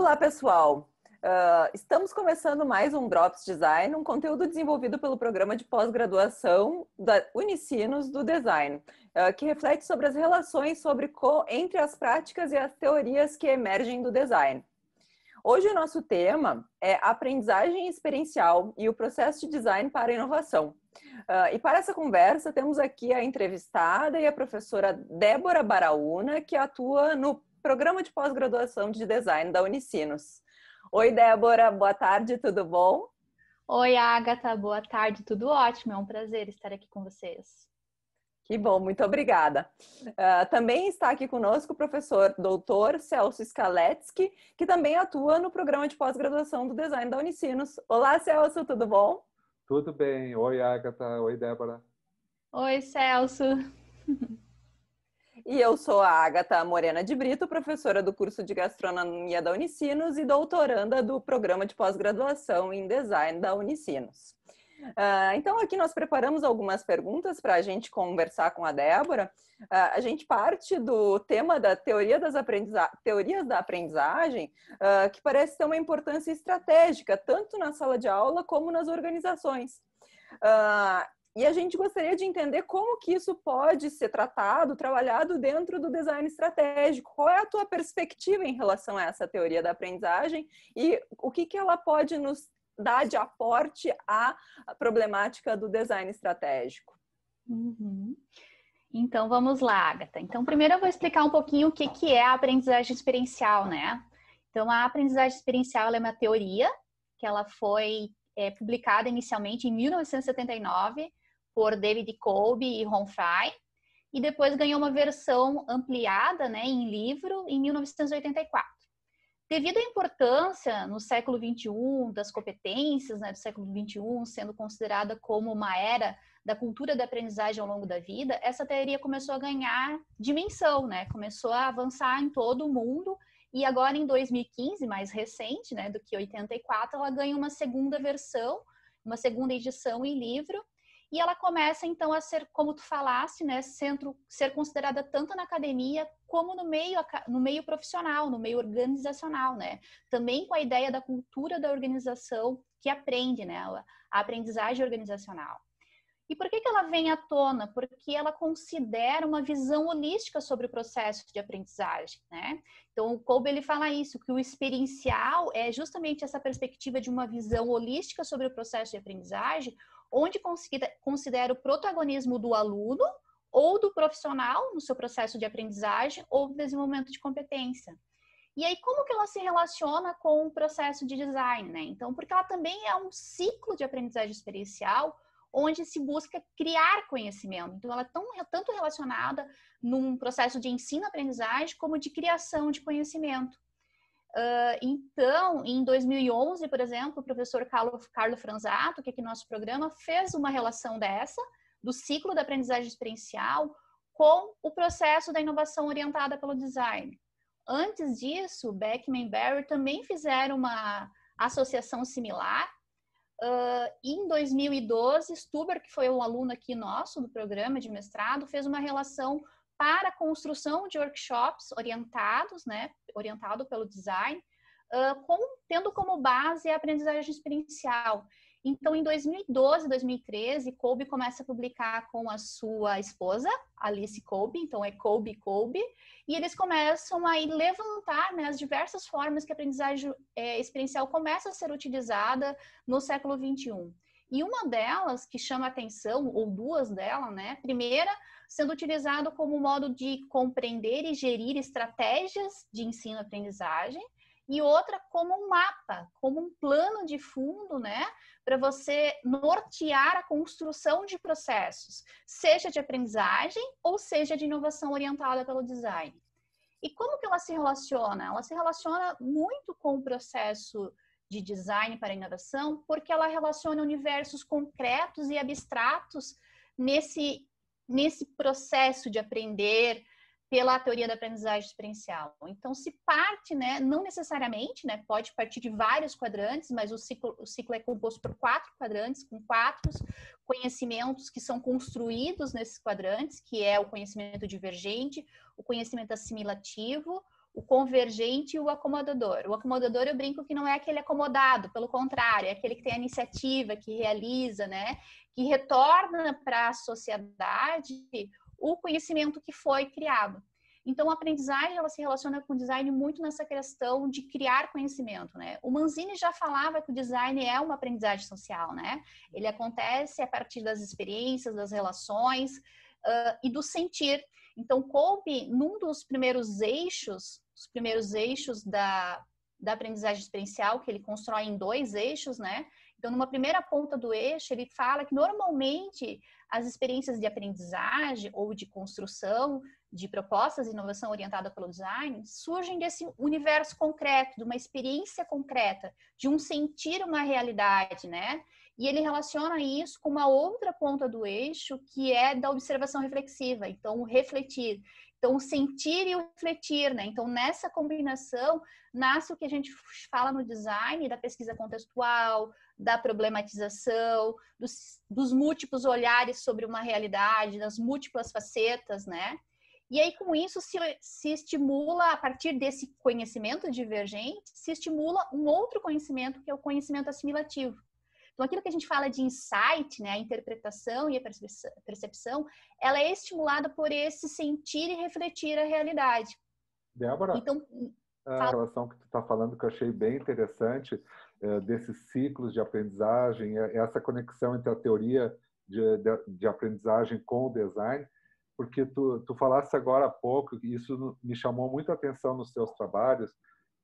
Olá, pessoal! Estamos começando mais um Drops Design, um conteúdo desenvolvido pelo programa de pós-graduação da Unicinos do Design, que reflete sobre as relações entre as práticas e as teorias que emergem do design. Hoje o nosso tema é aprendizagem experiencial e o processo de design para a inovação. E para essa conversa temos aqui a entrevistada e a professora Débora Baraúna, que atua no programa de pós-graduação de design da Unicinos. Oi, Débora, boa tarde, tudo bom? Oi, Agatha, boa tarde, tudo ótimo, é um prazer estar aqui com vocês. Que bom, muito obrigada. Também está aqui conosco o professor doutor Celso Skaletsky, que também atua no programa de pós-graduação do design da Unicinos. Olá, Celso, tudo bom? Tudo bem. Oi, Agatha. Oi, Débora. Oi, Celso. E eu sou a Agatha Morena de Brito, professora do curso de gastronomia da Unicinos e doutoranda do programa de pós-graduação em design da Unicinos. Então, aqui nós preparamos algumas perguntas para a gente conversar com a Débora. A gente parte do tema da teorias da aprendizagem, que parece ter uma importância estratégica, tanto na sala de aula como nas organizações. E a gente gostaria de entender como que isso pode ser trabalhado dentro do design estratégico. Qual é a tua perspectiva em relação a essa teoria da aprendizagem e o que ela pode nos dar de aporte à problemática do design estratégico? Uhum. Então, vamos lá, Agatha. Então, primeiro eu vou explicar um pouquinho o que é a aprendizagem experiencial, né? Então, a aprendizagem experiencial é uma teoria que ela foi publicada inicialmente em 1979 por David Kolbe e Ron Frey, e depois ganhou uma versão ampliada, né, em livro em 1984. Devido à importância no século XXI das competências, né, do século XXI sendo considerada como uma era da cultura da aprendizagem ao longo da vida, essa teoria começou a ganhar dimensão, né, começou a avançar em todo o mundo, e agora em 2015, mais recente, né, do que 84, ela ganha uma segunda versão, uma segunda edição em livro, e ela começa então a ser, como tu falaste, né, ser considerada tanto na academia como no meio profissional, no meio organizacional, né? Também com a ideia da cultura da organização que aprende, né, a aprendizagem organizacional. E por que ela vem à tona? Porque ela considera uma visão holística sobre o processo de aprendizagem, né? Então, o Kolbe, ele fala isso, que o experiencial é justamente essa perspectiva de uma visão holística sobre o processo de aprendizagem, onde considera o protagonismo do aluno ou do profissional no seu processo de aprendizagem ou desenvolvimento de competência. E aí, como que ela se relaciona com o processo de design, né? Então, porque ela também é um ciclo de aprendizagem experiencial, onde se busca criar conhecimento. Então, ela é tanto relacionada num processo de ensino-aprendizagem como de criação de conhecimento. Então, em 2011, por exemplo, o professor Carlo Franzato, que aqui no nosso programa, fez uma relação dessa, do ciclo da aprendizagem experiencial, com o processo da inovação orientada pelo design. Antes disso, Beckman e Barry também fizeram uma associação similar. Em 2012, Stuber, que foi um aluno aqui nosso do programa de mestrado, fez uma relação para a construção de workshops orientados, né, orientado pelo design, tendo como base a aprendizagem experiencial. Então, em 2012, 2013, Kolbe começa a publicar com a sua esposa, Alice Kolbe, então é Kolbe e Kolbe, e eles começam a levantar, né, as diversas formas que a aprendizagem experiencial começa a ser utilizada no século XXI. E uma delas que chama atenção, ou duas delas, né, primeira, sendo utilizado como modo de compreender e gerir estratégias de ensino-aprendizagem, e outra como um mapa, como um plano de fundo, né, para você nortear a construção de processos, seja de aprendizagem ou seja de inovação orientada pelo design. E como que ela se relaciona? Ela se relaciona muito com o processo de design para a inovação, porque ela relaciona universos concretos e abstratos nesse processo de aprender pela teoria da aprendizagem experiencial. Então, se parte, né, não necessariamente, né, pode partir de vários quadrantes, mas o ciclo é composto por 4 quadrantes, com 4 conhecimentos que são construídos nesses quadrantes, que é o conhecimento divergente, o conhecimento assimilativo, o convergente e o acomodador. O acomodador, eu brinco que não é aquele acomodado, pelo contrário, é aquele que tem a iniciativa, que realiza, né? Que retorna para a sociedade o conhecimento que foi criado. Então, a aprendizagem, ela se relaciona com o design muito nessa questão de criar conhecimento, né? O Manzini já falava que o design é uma aprendizagem social, né? Ele acontece a partir das experiências, das relações e do sentir. Então, coube num dos primeiros eixos, da aprendizagem experiencial, que ele constrói em 2 eixos, né? Então, numa primeira ponta do eixo, ele fala que normalmente as experiências de aprendizagem ou de construção de propostas de inovação orientada pelo design surgem desse universo concreto, de uma experiência concreta, de um sentir uma realidade, né? E ele relaciona isso com uma outra ponta do eixo, que é da observação reflexiva, então o refletir. Então, o sentir e o refletir, né? Então, nessa combinação, nasce o que a gente fala no design, da pesquisa contextual, da problematização, dos múltiplos olhares sobre uma realidade, das múltiplas facetas, né? E aí, com isso, se estimula, a partir desse conhecimento divergente, se estimula um outro conhecimento, que é o conhecimento assimilativo. Então, aquilo que a gente fala de insight, né, a interpretação e a percepção, ela é estimulada por esse sentir e refletir a realidade. Débora, então, a relação que tu está falando, que eu achei bem interessante, desses ciclos de aprendizagem, essa conexão entre a teoria de aprendizagem com o design, porque tu falaste agora há pouco, e isso me chamou muito a atenção nos teus trabalhos,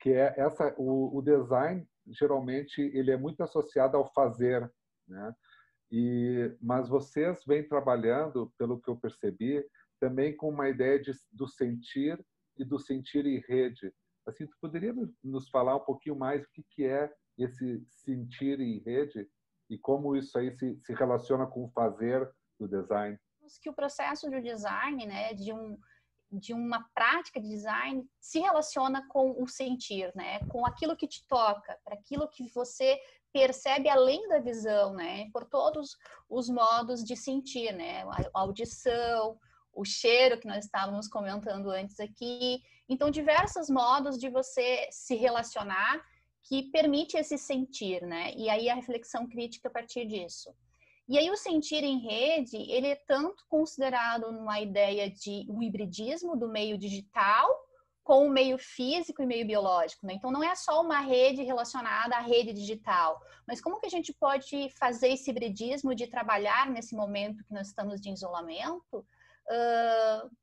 que é o design, geralmente, ele é muito associado ao fazer, né? Mas vocês vêm trabalhando, pelo que eu percebi, também com uma ideia do sentir e do sentir em rede. Assim, tu poderia nos falar um pouquinho mais o que é esse sentir em rede e como isso aí se relaciona com o fazer do design? Que o processo de design, né, de uma prática de design se relaciona com o sentir, né, com aquilo que te toca, para aquilo que você percebe além da visão, né, por todos os modos de sentir, né, a audição, o cheiro que nós estávamos comentando antes aqui. Então, diversos modos de você se relacionar que permite esse sentir, né, e aí a reflexão crítica a partir disso. E aí o sentir em rede, ele é tanto considerado numa ideia de um hibridismo do meio digital com o meio físico e meio biológico, né? Então não é só uma rede relacionada à rede digital, mas como que a gente pode fazer esse hibridismo de trabalhar nesse momento que nós estamos de isolamento,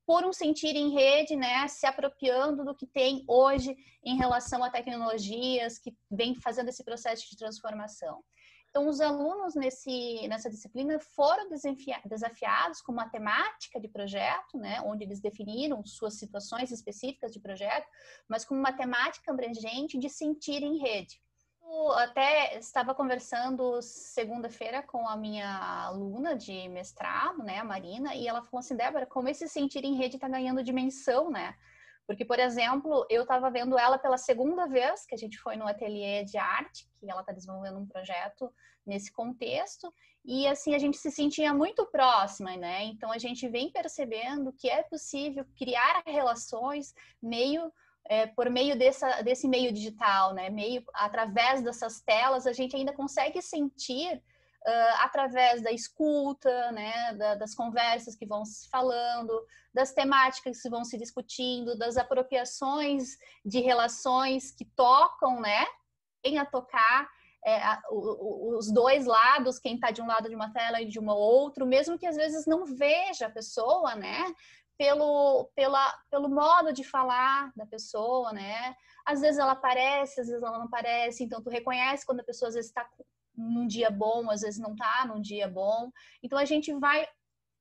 por um sentir em rede, né, se apropriando do que tem hoje em relação a tecnologias que vem fazendo esse processo de transformação. Então, os alunos nessa disciplina foram desafiados com uma temática de projeto, né, onde eles definiram suas situações específicas de projeto, mas com uma temática abrangente de sentir em rede. Eu até estava conversando segunda-feira com a minha aluna de mestrado, né, a Marina, e ela falou assim, Débora, como esse sentir em rede está ganhando dimensão, né? Porque, por exemplo, eu estava vendo ela pela segunda vez, que a gente foi no ateliê de arte, que ela está desenvolvendo um projeto nesse contexto, e assim, a gente se sentia muito próxima, né? Então, a gente vem percebendo que é possível criar relações por meio desse meio digital, né? Através dessas telas, a gente ainda consegue sentir através da escuta, né, das conversas que vão se falando, das temáticas que vão se discutindo, das apropriações de relações que tocam, né, tem a tocar os dois lados, quem está de um lado de uma tela e de uma outro, mesmo que às vezes não veja a pessoa, né, pelo modo de falar da pessoa, né, às vezes ela aparece, às vezes ela não aparece, então tu reconhece quando a pessoa às vezes está num dia bom, às vezes não tá num dia bom. Então a gente vai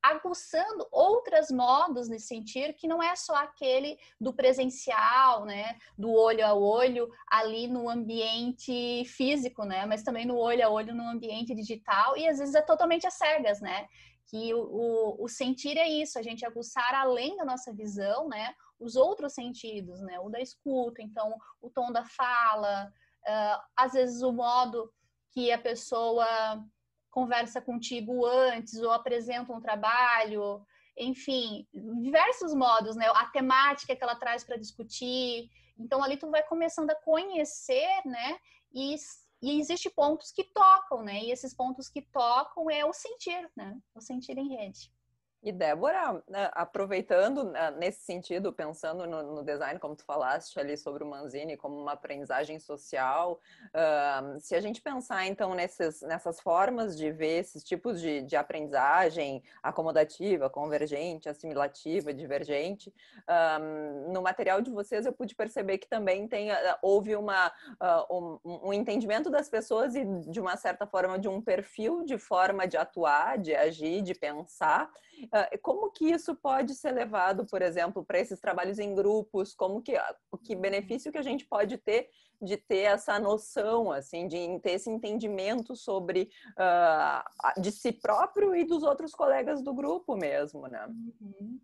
aguçando outros modos de sentir que não é só aquele do presencial, né, do olho a olho ali no ambiente físico, né, mas também no olho a olho no ambiente digital e às vezes é totalmente às cegas, né, que o sentir é isso, a gente aguçar além da nossa visão, né, os outros sentidos, né, o da escuta, então o tom da fala, às vezes o modo que a pessoa conversa contigo antes ou apresenta um trabalho, enfim, diversos modos, né? A temática que ela traz para discutir. Então, ali tu vai começando a conhecer, né? E existem pontos que tocam, né? E esses pontos que tocam é o sentir, né? O sentir em rede. E Débora, aproveitando nesse sentido, pensando no design, como tu falaste ali sobre o Manzini como uma aprendizagem social, se a gente pensar então nessas formas de ver esses tipos de aprendizagem acomodativa, convergente, assimilativa, divergente, no material de vocês eu pude perceber que também houve um entendimento das pessoas e de uma certa forma de um perfil de forma de atuar, de agir, de pensar. Como que isso pode ser levado, por exemplo, para esses trabalhos em grupos? Que benefício que a gente pode ter de ter essa noção, assim, de ter esse entendimento sobre de si próprio e dos outros colegas do grupo mesmo, né? Uhum.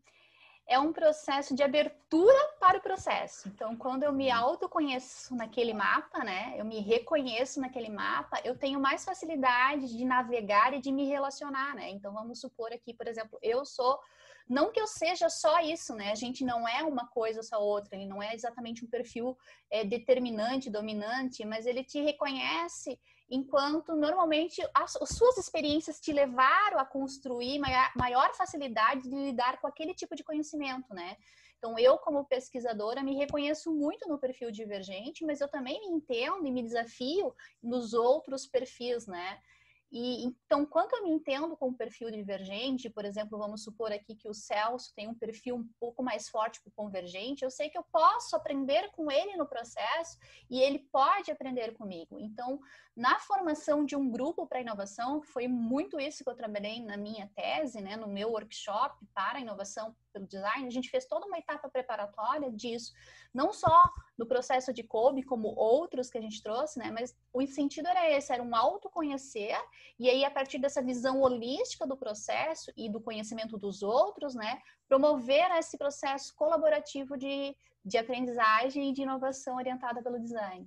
É um processo de abertura para o processo. Então, quando eu me autoconheço naquele mapa, né? Eu me reconheço naquele mapa, eu tenho mais facilidade de navegar e de me relacionar, né? Então, vamos supor aqui, por exemplo, não que eu seja só isso, né? A gente não é uma coisa ou só outra, ele não é exatamente um perfil determinante, dominante, mas ele te reconhece enquanto normalmente as suas experiências te levaram a construir maior facilidade de lidar com aquele tipo de conhecimento, né? Então, eu como pesquisadora me reconheço muito no perfil divergente, mas eu também me entendo e me desafio nos outros perfis, né? E então, quando eu me entendo com o perfil divergente, por exemplo, vamos supor aqui que o Celso tem um perfil um pouco mais forte para o convergente, eu sei que eu posso aprender com ele no processo e ele pode aprender comigo. Então, na formação de um grupo para inovação, que foi muito isso que eu trabalhei na minha tese, né, no meu workshop para inovação pelo design, a gente fez toda uma etapa preparatória disso, não só no processo de COBE, como outros que a gente trouxe, né, mas o sentido era esse, era um autoconhecer. E aí, a partir dessa visão holística do processo e do conhecimento dos outros, né, promover esse processo colaborativo de aprendizagem e de inovação orientada pelo design.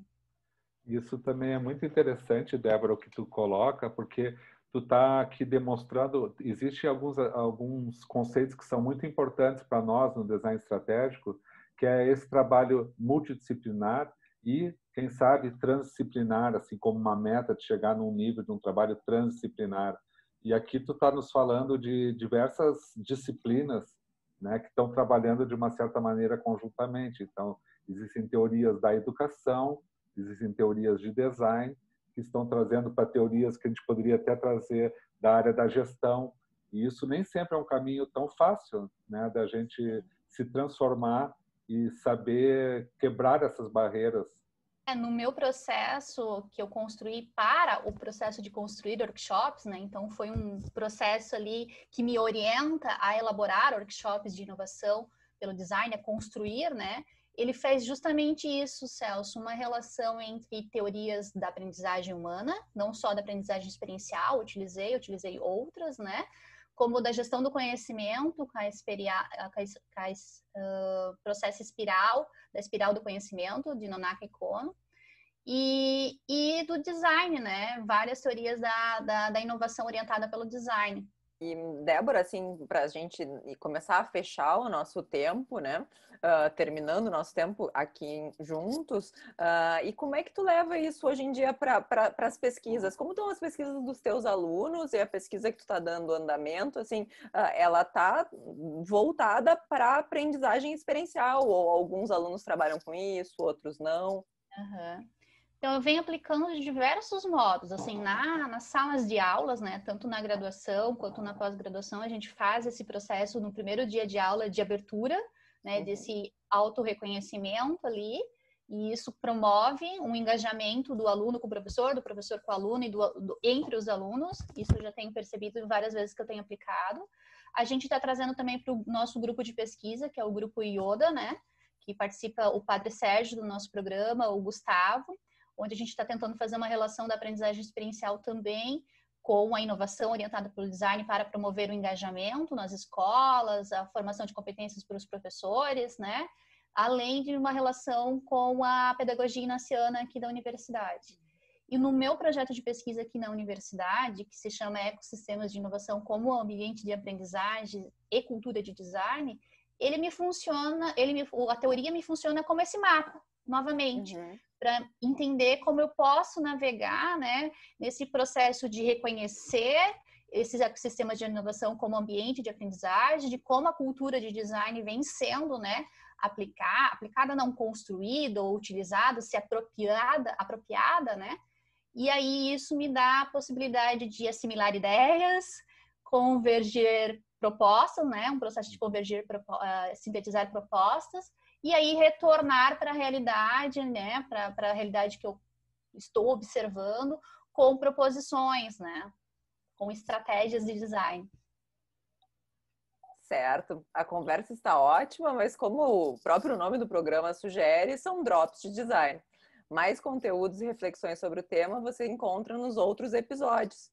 Isso também é muito interessante, Débora, o que tu coloca, porque tu está aqui demonstrando, existem alguns conceitos que são muito importantes para nós no design estratégico, que é esse trabalho multidisciplinar e, quem sabe, transdisciplinar, assim como uma meta de chegar num nível de um trabalho transdisciplinar. E aqui tu está nos falando de diversas disciplinas, né, que estão trabalhando de uma certa maneira conjuntamente. Então, existem teorias da educação, existem teorias de design, que estão trazendo para teorias que a gente poderia até trazer da área da gestão. E isso nem sempre é um caminho tão fácil, né, da gente se transformar e saber quebrar essas barreiras. No meu processo que eu construí para o processo de construir workshops, né? Então foi um processo ali que me orienta a elaborar workshops de inovação pelo design, a construir, né? Ele fez justamente isso, Celso, uma relação entre teorias da aprendizagem humana, não só da aprendizagem experiencial, utilizei outras, né? Como da gestão do conhecimento, com processo espiral, da espiral do conhecimento, de Nonaka e Kono, e do design, né? Várias teorias da inovação orientada pelo design. E, Débora, assim, para a gente começar a fechar o nosso tempo, né? Terminando o nosso tempo aqui juntos, e como é que tu leva isso hoje em dia para as pesquisas? Como estão as pesquisas dos teus alunos e a pesquisa que tu está dando andamento, assim, ela está voltada para a aprendizagem experiencial, ou alguns alunos trabalham com isso, outros não? Uhum. Então, eu venho aplicando de diversos modos, assim, nas salas de aulas, né, tanto na graduação quanto na pós-graduação, a gente faz esse processo no primeiro dia de aula de abertura, né, desse autorreconhecimento ali, e isso promove um engajamento do aluno com o professor, do professor com o aluno e entre os alunos. Isso eu já tenho percebido várias vezes que eu tenho aplicado. A gente está trazendo também para o nosso grupo de pesquisa, que é o grupo Yoda, né, que participa o Padre Sérgio do nosso programa, o Gustavo, onde a gente está tentando fazer uma relação da aprendizagem experiencial também com a inovação orientada pelo design para promover o engajamento nas escolas, a formação de competências para os professores, né? Além de uma relação com a pedagogia inaciana aqui da universidade. E no meu projeto de pesquisa aqui na universidade, que se chama Ecossistemas de Inovação como Ambiente de Aprendizagem e Cultura de Design, a teoria me funciona como esse mapa, novamente, para entender como eu posso navegar, né, nesse processo de reconhecer esses ecossistemas de inovação como ambiente de aprendizagem, de como a cultura de design vem sendo, né, aplicada não construída ou utilizada, se apropriada, né? E aí isso me dá a possibilidade de assimilar ideias, convergir propostas, né? Um processo de convergir, sintetizar propostas, e aí retornar para a realidade, né? Para a realidade que eu estou observando, com proposições, né? Com estratégias de design. Certo, a conversa está ótima, mas como o próprio nome do programa sugere, são drops de design. Mais conteúdos e reflexões sobre o tema você encontra nos outros episódios.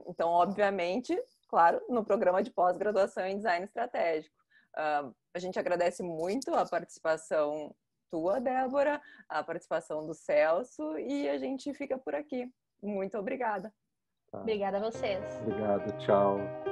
Então, obviamente, claro, no programa de pós-graduação em design estratégico. A gente agradece muito a participação tua, Débora, a participação do Celso, e a gente fica por aqui. Muito obrigada. Obrigada a vocês. Obrigado, tchau.